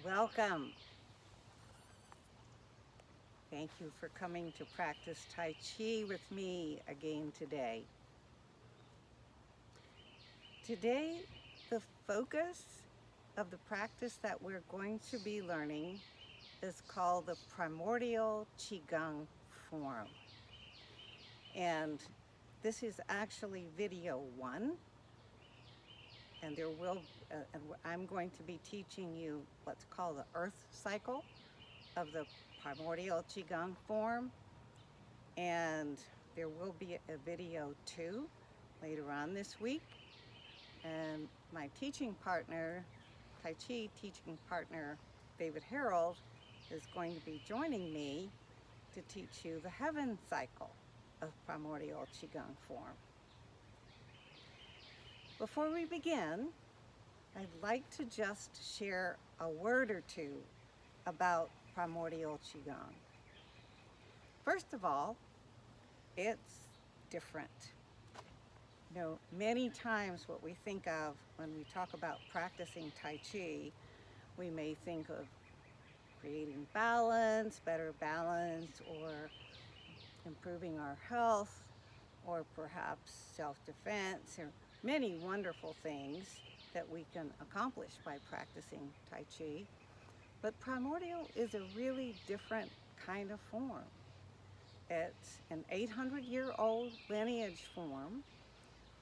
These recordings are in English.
Welcome. Thank you for coming to practice Tai Chi with me again today. Today, the focus of the practice that we're going to be learning is called the Primordial Qigong form. And this is actually video 1. And I'm going to be teaching you what's called the Earth cycle of the Primordial Qigong form, and there will be a video 2 later on this week, and my teaching partner, Tai Chi teaching partner, David Harold, is going to be joining me to teach you the heaven cycle of Primordial Qigong form. Before we begin, I'd like to just share a word or two about Primordial Qigong. First of all, it's different. Many times what we think of when we talk about practicing Tai Chi, we may think of creating balance, better balance, or improving our health, or perhaps self-defense, or many wonderful things that we can accomplish by practicing Tai Chi. But primordial is a really different kind of form. It's an 800-year-old lineage form.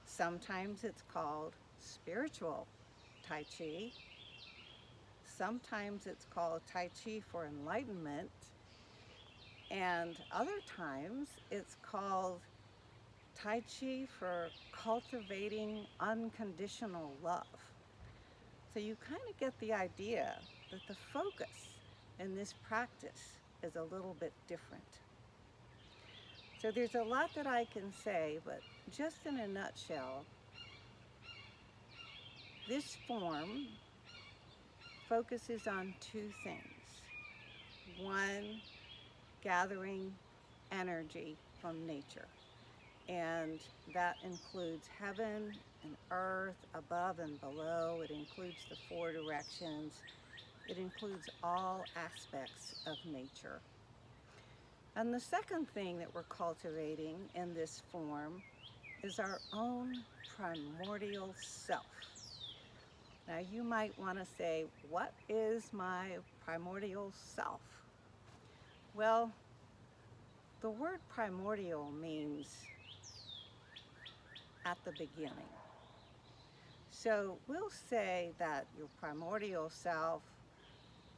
Sometimes it's called spiritual Tai Chi. Sometimes it's called Tai Chi for enlightenment. And other times it's called Tai Chi for cultivating unconditional love. So you kind of get the idea that the focus in this practice is a little bit different. So there's a lot that I can say, but just in a nutshell, this form focuses on 2 things. One, gathering energy from nature. And that includes heaven and earth, above and below. It includes the 4 directions. It includes all aspects of nature. And the second thing that we're cultivating in this form is our own primordial self. Now you might want to say, what is my primordial self? Well, the word primordial means at the beginning. So we'll say that your primordial self,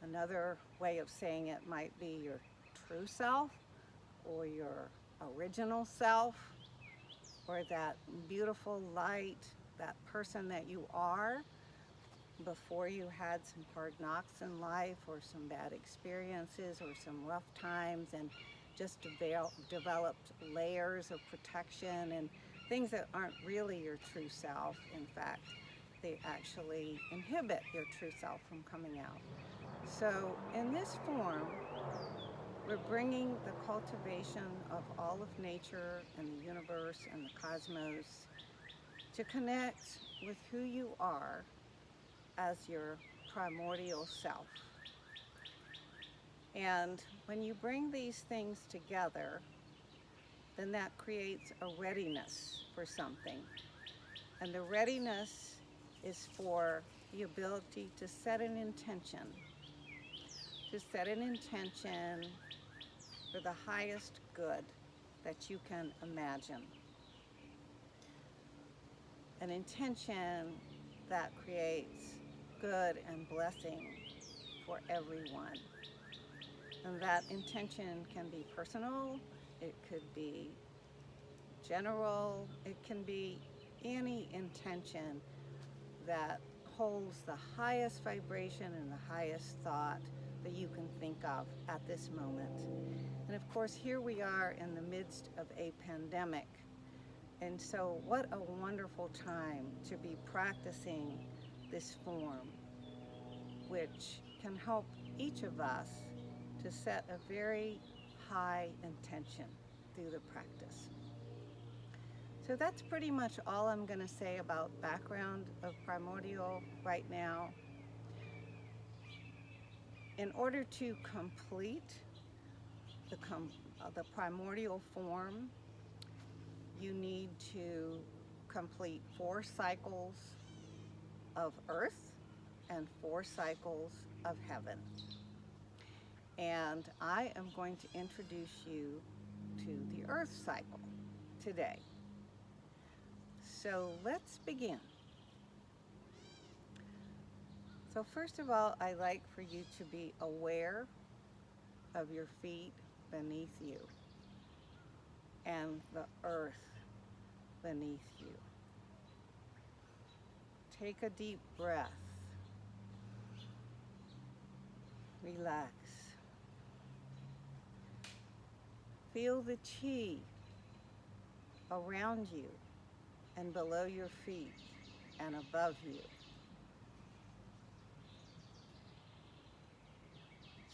another way of saying it might be your true self, or your original self, or that beautiful light, that person that you are before you had some hard knocks in life, or some bad experiences, or some rough times, and just developed layers of protection and things that aren't really your true self. In fact, they actually inhibit your true self from coming out. So in this form, we're bringing the cultivation of all of nature and the universe and the cosmos to connect with who you are as your primordial self. And when you bring these things together, then that creates a readiness for something. And the readiness is for the ability to set an intention, for the highest good that you can imagine. An intention that creates good and blessing for everyone. And that intention can be personal, it could be general, it can be any intention that holds the highest vibration and the highest thought that you can think of at this moment. And of course, here we are in the midst of a pandemic. And so what a wonderful time to be practicing this form, which can help each of us to set a very high intention through the practice. So that's pretty much all I'm going to say about background of primordial right now. in order to complete the primordial form, you need to complete 4 cycles of earth and 4 cycles of heaven. And I am going to introduce you to the earth cycle today. So let's begin. So first of all, I like for you to be aware of your feet beneath you and the earth beneath you. Take a deep breath. Relax. Feel the chi around you and below your feet and above you.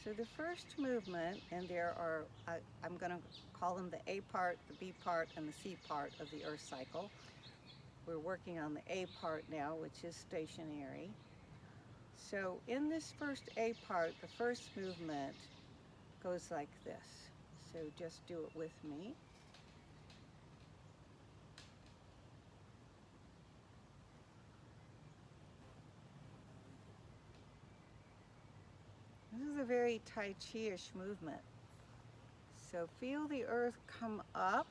So the first movement, and there are, I'm going to call them the A part, the B part, and the C part of the earth cycle. We're working on the A part now, which is stationary. So in this first A part, the first movement goes like this. So just do it with me. This is a very Tai Chi-ish movement. So feel the earth come up,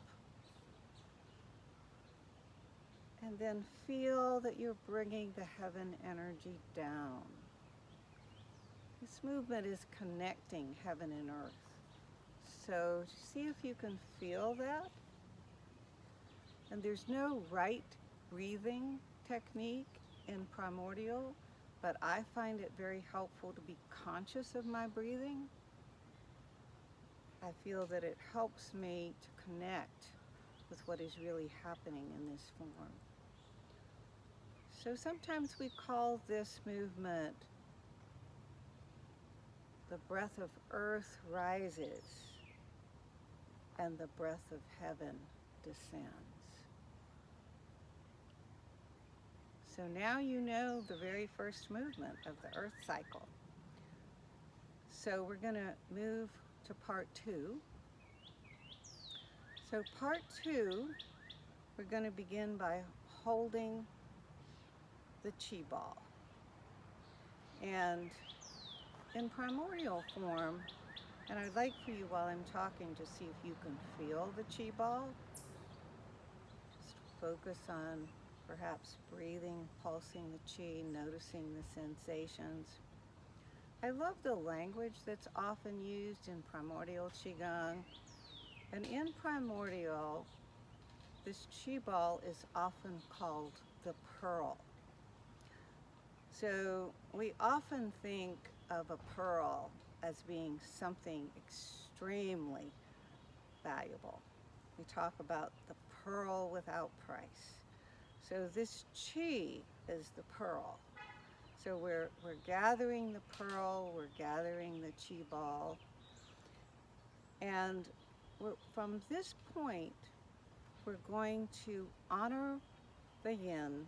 and then feel that you're bringing the heaven energy down. This movement is connecting heaven and earth. So see if you can feel that. And there's no right breathing technique in Primordial, but I find it very helpful to be conscious of my breathing. I feel that it helps me to connect with what is really happening in this form. So sometimes we call this movement the breath of earth rises and the breath of heaven descends. So now you know the very first movement of the earth cycle. So we're going to move to part 2. So part 2, we're going to begin by holding the chi ball. And in primordial form, and I'd like for you while I'm talking to see if you can feel the chi ball. Just focus on perhaps breathing, pulsing the chi, noticing the sensations. I love the language that's often used in Primordial Qigong. And in Primordial, this chi ball is often called the pearl. So we often think of a pearl as being something extremely valuable. We talk about the pearl without price. So this chi is the pearl. So we're gathering the pearl, we're gathering the chi ball, and from this point, we're going to honor the yin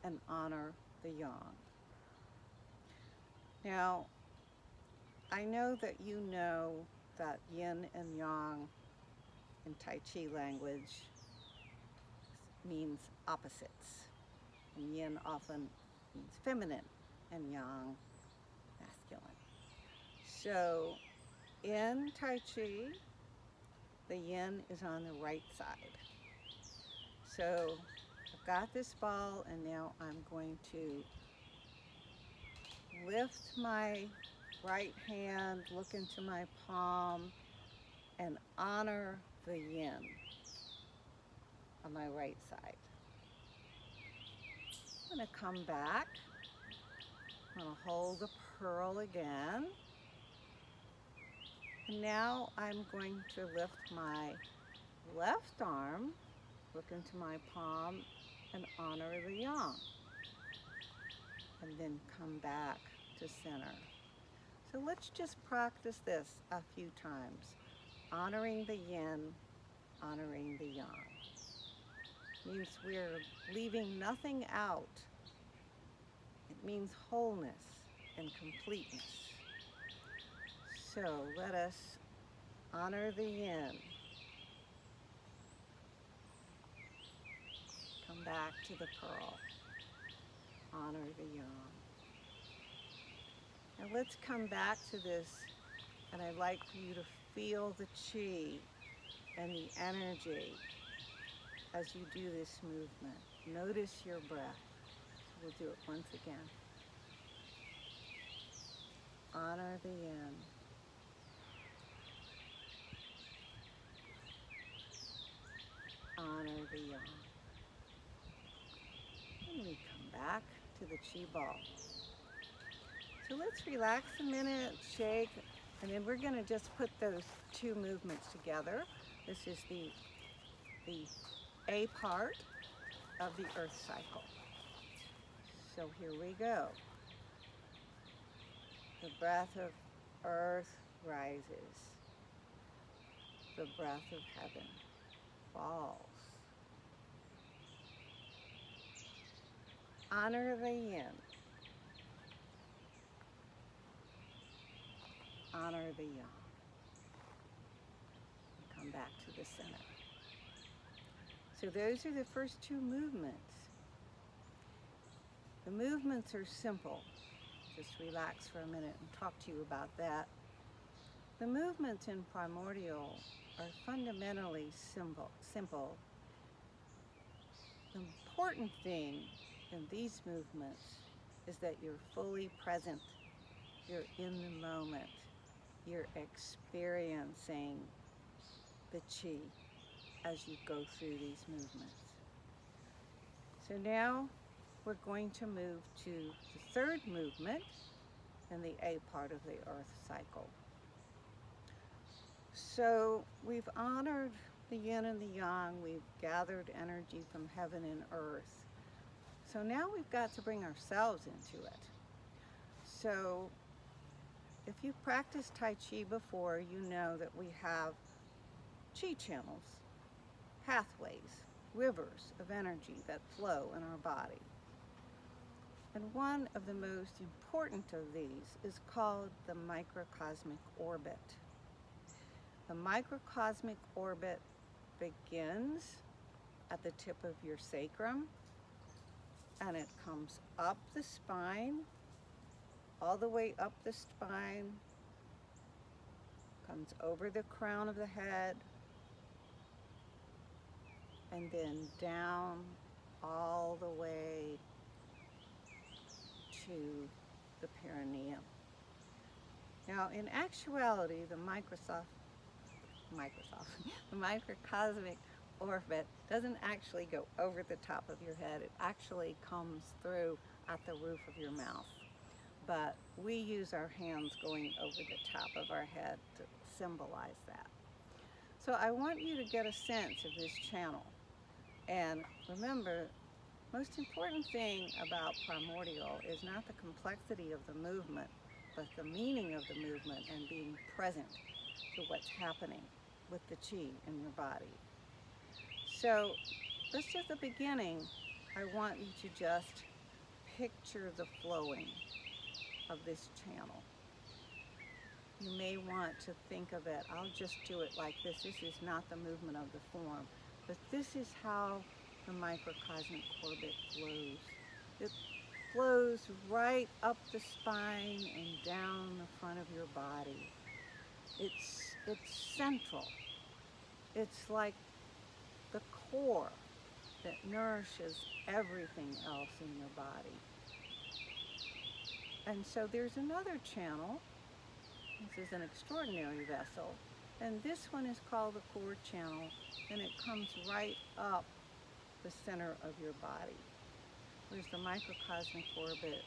and honor the yang. Now, I know that you know that yin and yang in Tai Chi language means opposites. And yin often means feminine and yang masculine. So in Tai Chi, the yin is on the right side. So I've got this ball, and now I'm going to lift my right hand, look into my palm, and honor the yin on my right side. I'm going to come back. I'm going to hold the pearl again. And now I'm going to lift my left arm, look into my palm, and honor the yang. And then come back to center. So let's just practice this a few times. Honoring the yin, honoring the yang. Means we're leaving nothing out. It means wholeness and completeness. So let us honor the yin. Come back to the pearl. Honor the yang. Now let's come back to this, and I'd like for you to feel the chi and the energy as you do this movement. Notice your breath. So we'll do it once again. Honor the yin. Honor the yang. And we come back to the chi ball. So let's relax a minute, shake, and then we're going to just put those two movements together. This is the A part of the earth cycle. So here we go. The breath of earth rises. The breath of heaven falls. Honor the yin. Honor the yang. And come back to the center. So those are the first two movements. The movements are simple. Just relax for a minute and talk to you about that. The movements in Primordial are fundamentally simple. The important thing in these movements is that you're fully present. You're in the moment. You're experiencing the chi as you go through these movements. So now we're going to move to the third movement in the A part of the earth cycle. So we've honored the yin and the yang. We've gathered energy from heaven and earth. So now we've got to bring ourselves into it. So if you've practiced Tai Chi before, you know that we have chi channels, pathways, rivers of energy that flow in our body. And one of the most important of these is called the microcosmic orbit. The microcosmic orbit begins at the tip of your sacrum, and it comes up the spine, all the way up the spine, comes over the crown of the head, and then down all the way to the perineum. Now, in actuality, the the microcosmic orbit doesn't actually go over the top of your head. It actually comes through at the roof of your mouth. But we use our hands going over the top of our head to symbolize that. So I want you to get a sense of this channel. And remember, most important thing about Primordial is not the complexity of the movement, but the meaning of the movement and being present to what's happening with the chi in your body. So let's just at the beginning, I want you to just picture the flowing of this channel. You may want to think of it, I'll just do it like this. This is not the movement of the form, but this is how the microcosmic orbit flows. It flows right up the spine and down the front of your body. It's central. It's like the core that nourishes everything else in your body. And so there's another channel. This is an extraordinary vessel. And this one is called the core channel, and it comes right up the center of your body. Whereas the microcosmic orbit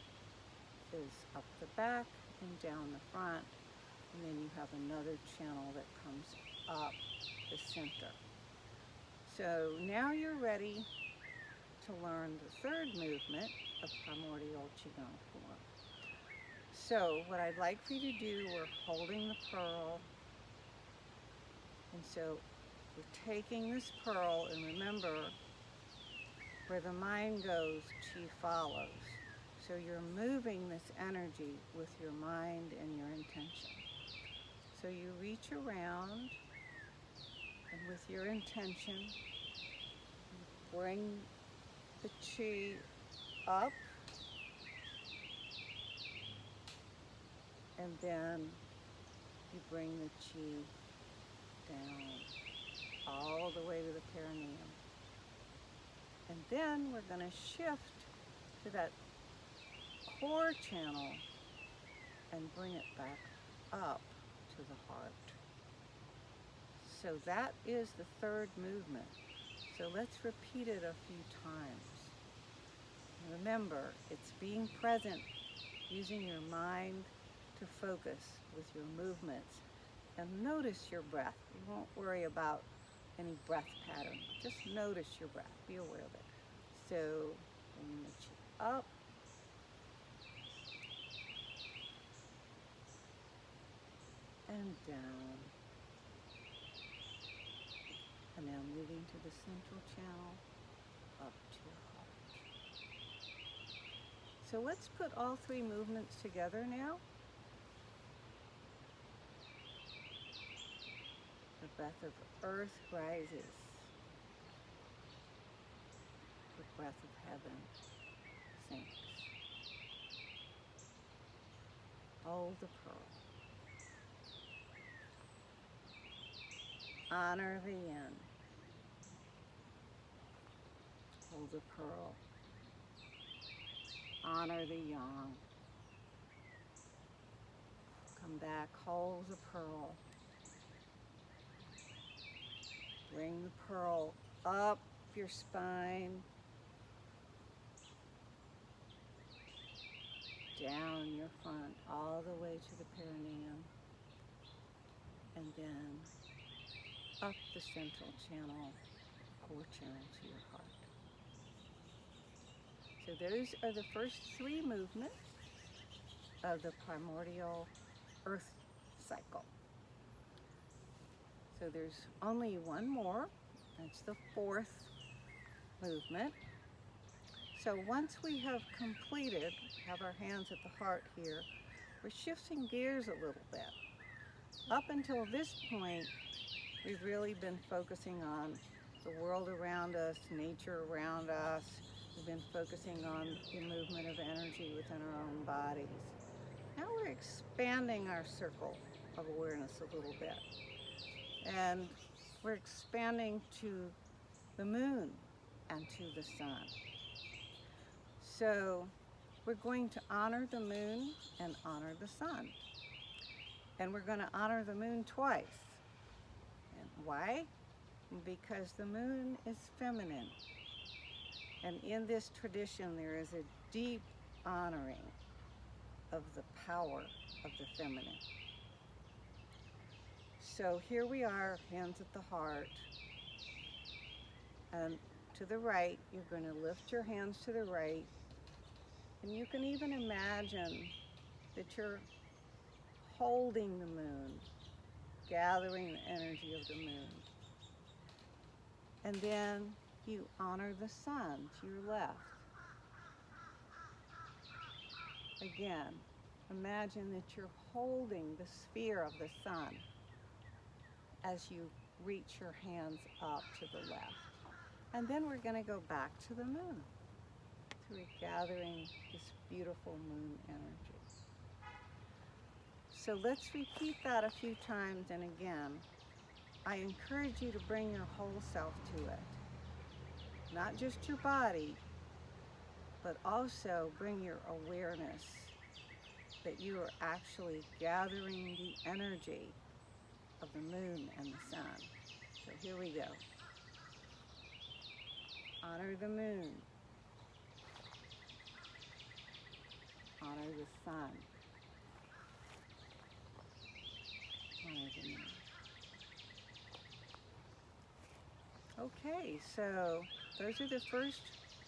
is up the back and down the front. And then you have another channel that comes up the center. So now you're ready to learn the third movement of Primordial Qigong form. So what I'd like for you to do, we're holding the pearl. And so we're taking this pearl, and remember, where the mind goes, chi follows. So you're moving this energy with your mind and your intention. reach around, and with your intention, bring the chi up, and then you bring the chi down all the way to the perineum. And then we're going to shift to that core channel and bring it back up to the heart. So that is the third movement. So let's repeat it a few times. Remember, it's being present, using your mind to focus with your movements. And notice your breath. You won't worry about any breath pattern. Just notice your breath. Be aware of it. So bring the chi up. And down. And now moving to the central channel, up to your heart. So let's put all three movements together now. The breath of earth rises. The breath of heaven sinks. Hold the pearl. Honor the yin. Hold the pearl. Honor the yang. Come back, hold the pearl. Bring the pearl up your spine, down your front, all the way to the perineum, and then up the central channel, core channel to your heart. So those are the first three movements of the primordial earth cycle. So there's only one more. That's the fourth movement. So once we have completed, have our hands at the heart here, we're shifting gears a little bit. Up until this point, we've really been focusing on the world around us, nature around us. We've been focusing on the movement of energy within our own bodies. Now we're expanding our circle of awareness a little bit. And we're expanding to the moon and to the sun. So we're going to honor the moon and honor the sun. And we're going to honor the moon twice. And why? Because the moon is feminine. And in this tradition, there is a deep honoring of the power of the feminine. So here we are, hands at the heart. And to the right, you're going to lift your hands to the right. And you can even imagine that you're holding the moon, gathering the energy of the moon. And then you honor the sun to your left. Again, imagine that you're holding the sphere of the sun as you reach your hands up to the left. And then we're going to go back to the moon. So we're gathering this beautiful moon energy. So let's repeat that a few times, and again, I encourage you to bring your whole self to it. Not just your body, but also bring your awareness that you are actually gathering the energy of the moon and the sun. So here we go. Honor the moon. Honor the sun. Honor the moon. Okay, so those are the first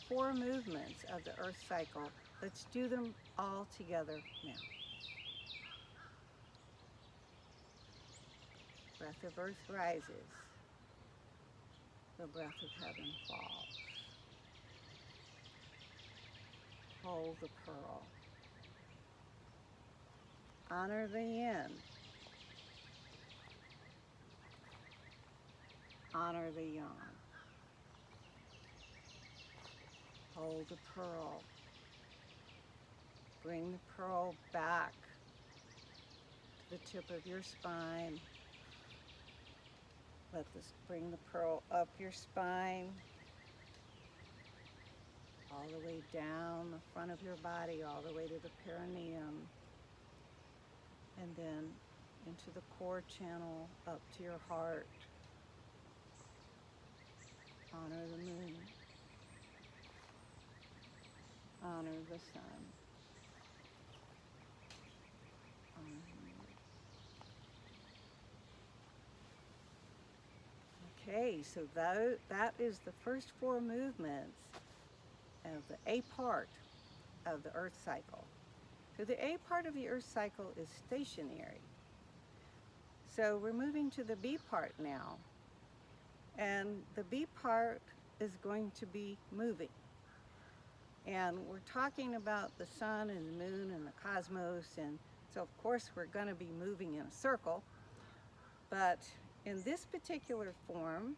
four movements of the earth cycle. Let's do them all together now. Breath of earth rises. The breath of heaven falls. Hold the pearl. Honor the yin. Honor the yarn. Hold the pearl. Bring the pearl back to the tip of your spine. Bring the pearl up your spine, all the way down the front of your body, all the way to the perineum, and then into the core channel, up to your heart. Honor the moon. Honor the sun. Honor the moon. Okay, so that is the first 4 movements of the A part of the Earth cycle. So the A part of the Earth cycle is stationary. So we're moving to the B part now. And the B part is going to be moving. And we're talking about the sun and the moon and the cosmos, and so of course we're going to be moving in a circle. But in this particular form,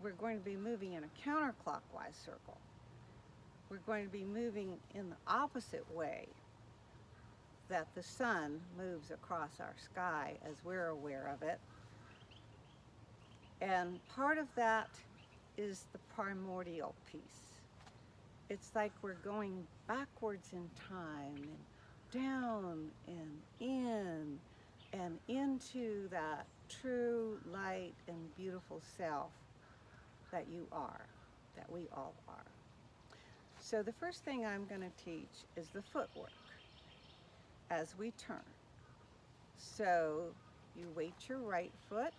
we're going to be moving in a counterclockwise circle. We're going to be moving in the opposite way that the sun moves across our sky as we're aware of it. And part of that is the primordial piece. It's like we're going backwards in time and down and in and into that true light and beautiful self that you are, that we all are. So the first thing I'm going to teach is the footwork as we turn. So you weight your right foot,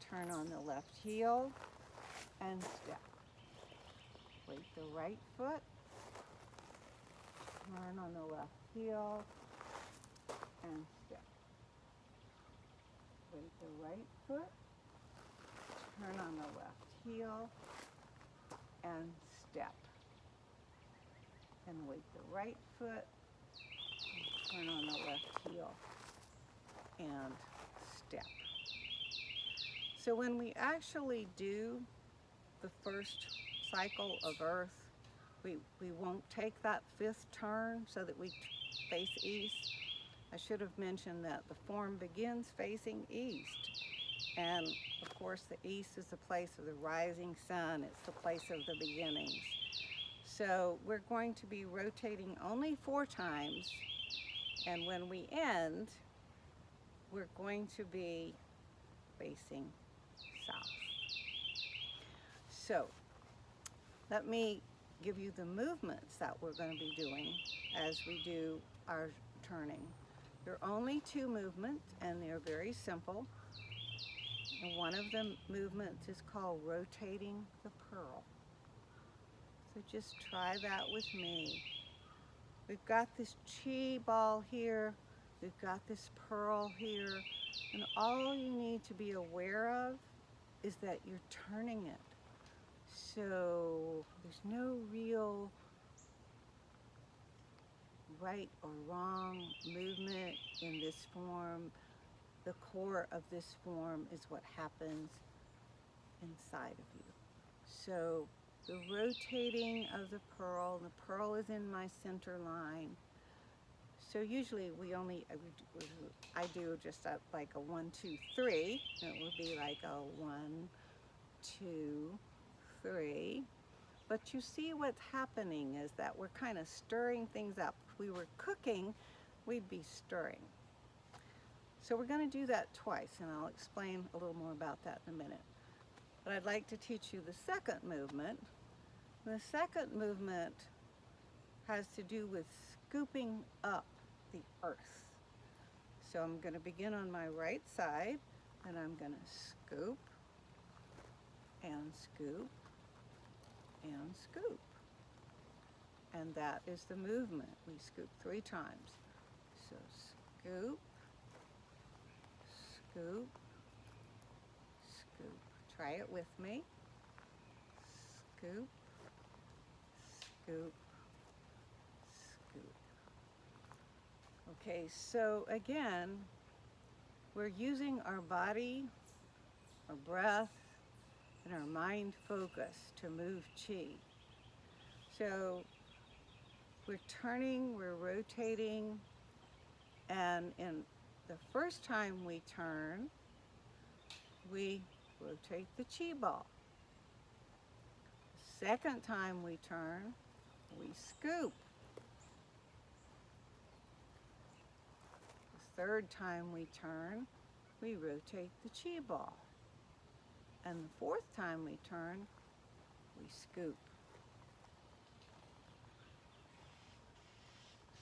turn on the left heel, and step. Weight the right foot, turn on the left heel, and step. Weight the right foot, turn on the left heel, and step. And weight the right foot, turn on the left heel, and step. So when we actually do the first cycle of Earth, we won't take that 5th turn so that we face east. I should have mentioned that the form begins facing east. And of course the east is the place of the rising sun. It's the place of the beginnings. So we're going to be rotating only 4 times. And when we end, we're going to be facing south. So let me give you the movements that we're going to be doing as we do our turning. There are only 2 movements, and they're very simple. And one of the movements is called rotating the pearl. So just try that with me. We've got this chi ball here, we've got this pearl here, and all you need to be aware of is that you're turning it. So there's no real right or wrong movement in this form. The core of this form is what happens inside of you. So the rotating of the pearl is in my center line. So usually I do just like a 1, 2, 3. It would be like a 1, 2, 3. But you see what's happening is that we're kind of stirring things up. If we were cooking, we'd be stirring. So we're going to do that twice, and I'll explain a little more about that in a minute. But I'd like to teach you the second movement. The second movement has to do with scooping up the earth. So I'm going to begin on my right side, and I'm going to scoop and scoop and scoop. And that is the movement. We scoop 3 times. So scoop, scoop, scoop. Try it with me. Scoop, scoop, scoop. Okay, so again, we're using our body our breath, and our mind focus to move chi. So we're turning, we're rotating, and in the first time we turn, we rotate the chi ball. The second time we turn, we scoop. The third time we turn, we rotate the chi ball. And the fourth time we turn, we scoop.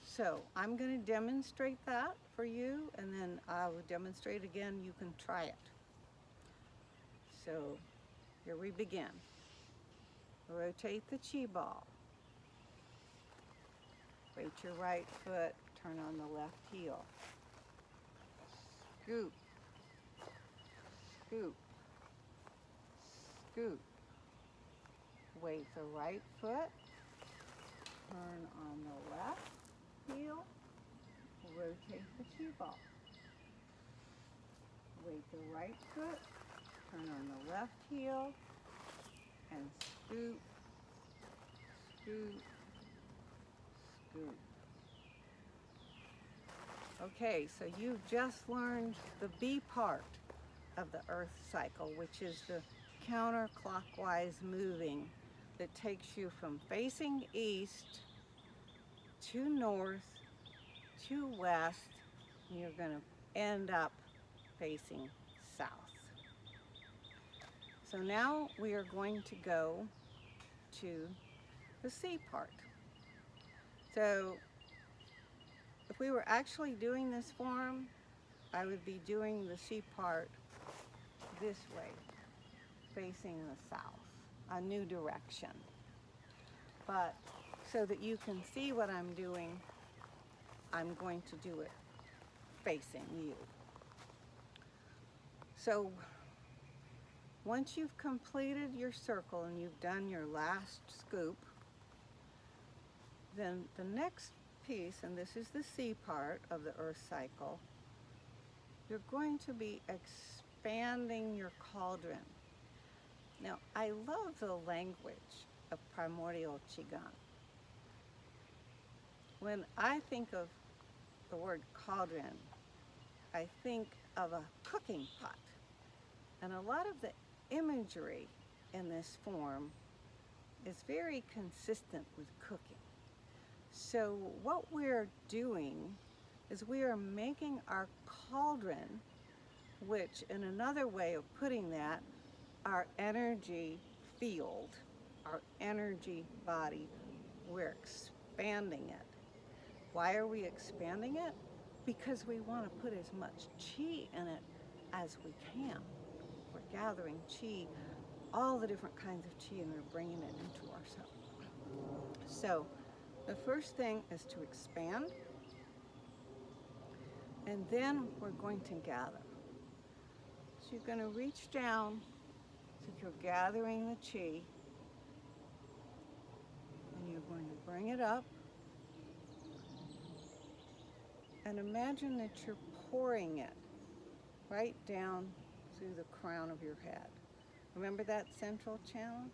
So I'm going to demonstrate that for you, and then I will demonstrate again. You can try it. So here we begin. Rotate the chi ball. Weight your right foot, turn on the left heel. Scoop, scoop, scoop. Weight the right foot, turn on the left heel, rotate the chi ball. Weight the right foot, turn on the left heel, and scoop, scoop, scoop. Okay, so you've just learned the B part of the earth cycle, which is the counterclockwise moving that takes you from facing east to north to west, and you're going to end up facing south. So now we are going to go to the C part. So if we were actually doing this form, I would be doing the C part this way, facing the south, a new direction. But so that you can see what I'm doing, I'm going to do it facing you. So once you've completed your circle and you've done your last scoop, then the next piece, and this is the C part of the earth cycle, you're going to be expanding your cauldron. Now, I love the language of Primordial Qigong. When I think of the word cauldron, I think of a cooking pot. And a lot of the imagery in this form is very consistent with cooking. So what we're doing is we are making our cauldron, which in another way of putting that, our energy field, our energy body, we're expanding it. Why are we expanding it? Because we want to put as much chi in it as we can. We're gathering chi, all the different kinds of chi, and we're bringing it into ourselves. So the first thing is to expand, and then we're going to gather. So you're going to reach down, so you're gathering the chi, and you're going to bring it up, and imagine that you're pouring it right down through the crown of your head. Remember that central channel?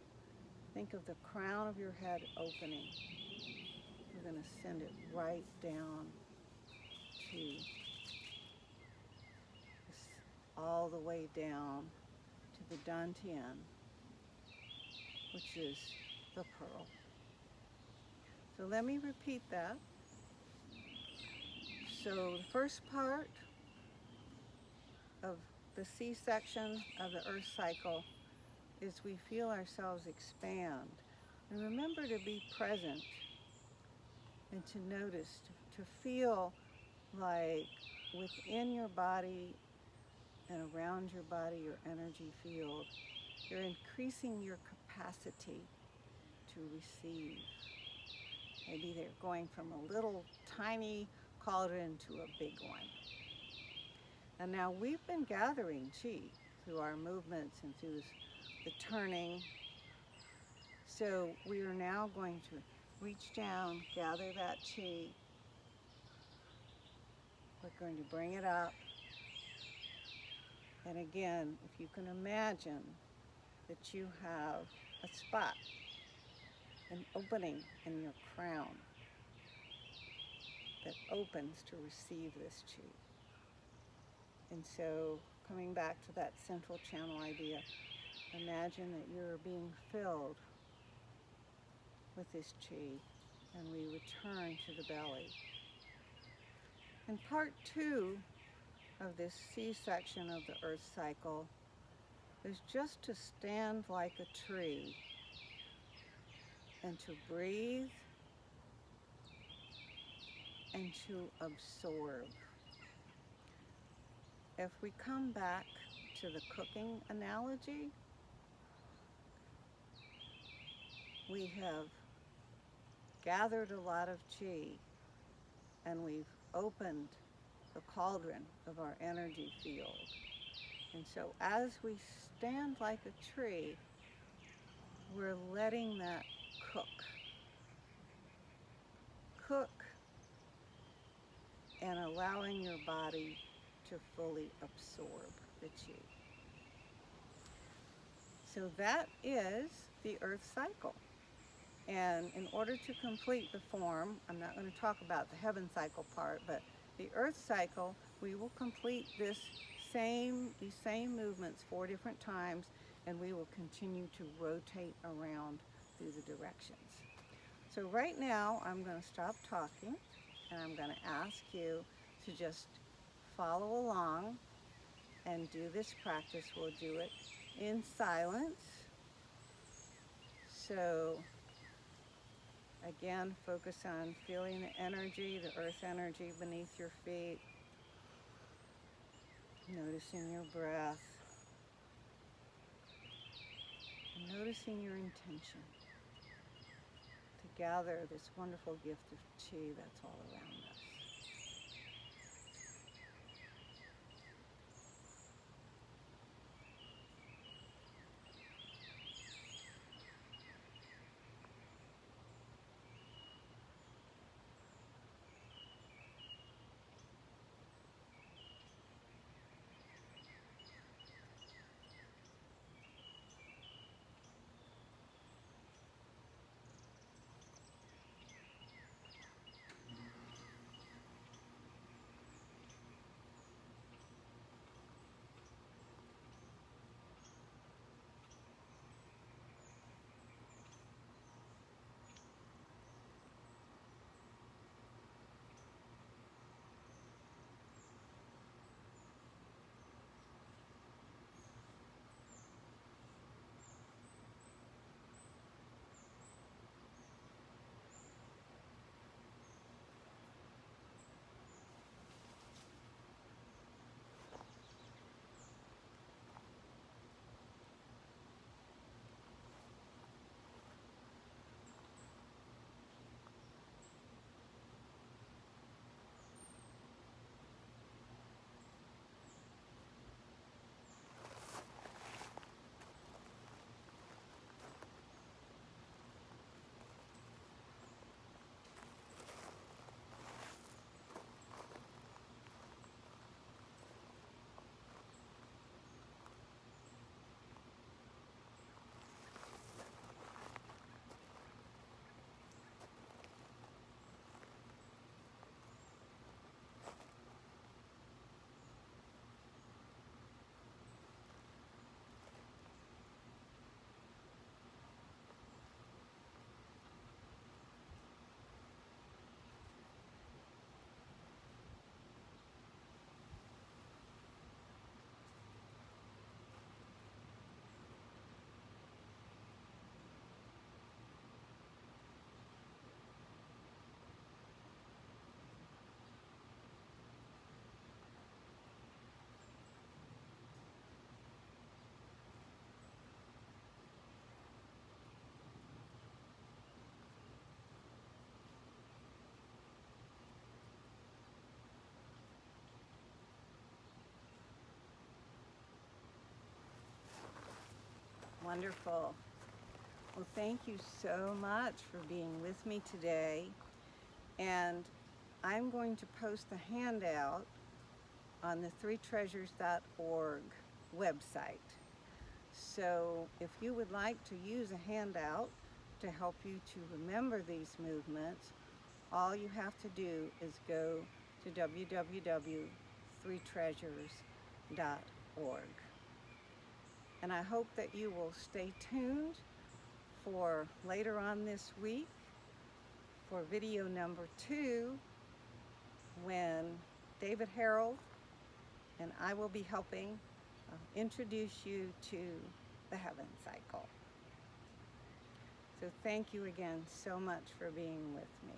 Think of the crown of your head opening. You're going to send it right down to all the way down to the dantian, which is the pearl. So let me repeat that. So the first part of the C section of the earth cycle is we feel ourselves expand. And remember to be present and to notice, to feel like within your body and around your body, your energy field, you're increasing your capacity to receive. Maybe they're going from a little tiny cauldron to a big one. And now we've been gathering chi through our movements and through the turning. So we are now going to reach down, gather that chi. We're going to bring it up. And again, if you can imagine that you have a spot, an opening in your crown that opens to receive this chi. And so, coming back to that central channel idea, imagine that you're being filled with this chi, and we return to the belly. In part 2 of this C section of the earth cycle is just to stand like a tree and to breathe and to absorb. If we come back to the cooking analogy, we have gathered a lot of chi and we've opened the cauldron of our energy field. And so as we stand like a tree, we're letting that cook. Cook and allowing your body to fully absorb the chi. So that is the earth cycle. And in order to complete the form, I'm not going to talk about the heaven cycle part, but the earth cycle, we will complete these same movements 4 different times, and we will continue to rotate around through the directions. So right now, I'm going to stop talking, and I'm going to ask you to just follow along and do this practice. We'll do it in silence. So again, focus on feeling the energy, the earth energy beneath your feet. Noticing your breath. And noticing your intention to gather this wonderful gift of chi that's all around us. Wonderful. Well, thank you so much for being with me today. And I'm going to post the handout on the threetreasures.org website. So if you would like to use a handout to help you to remember these movements, all you have to do is go to www.threetreasures.org. And I hope that you will stay tuned for later on this week for video number 2, when David Harold and I will be helping introduce you to the heaven cycle. So thank you again so much for being with me.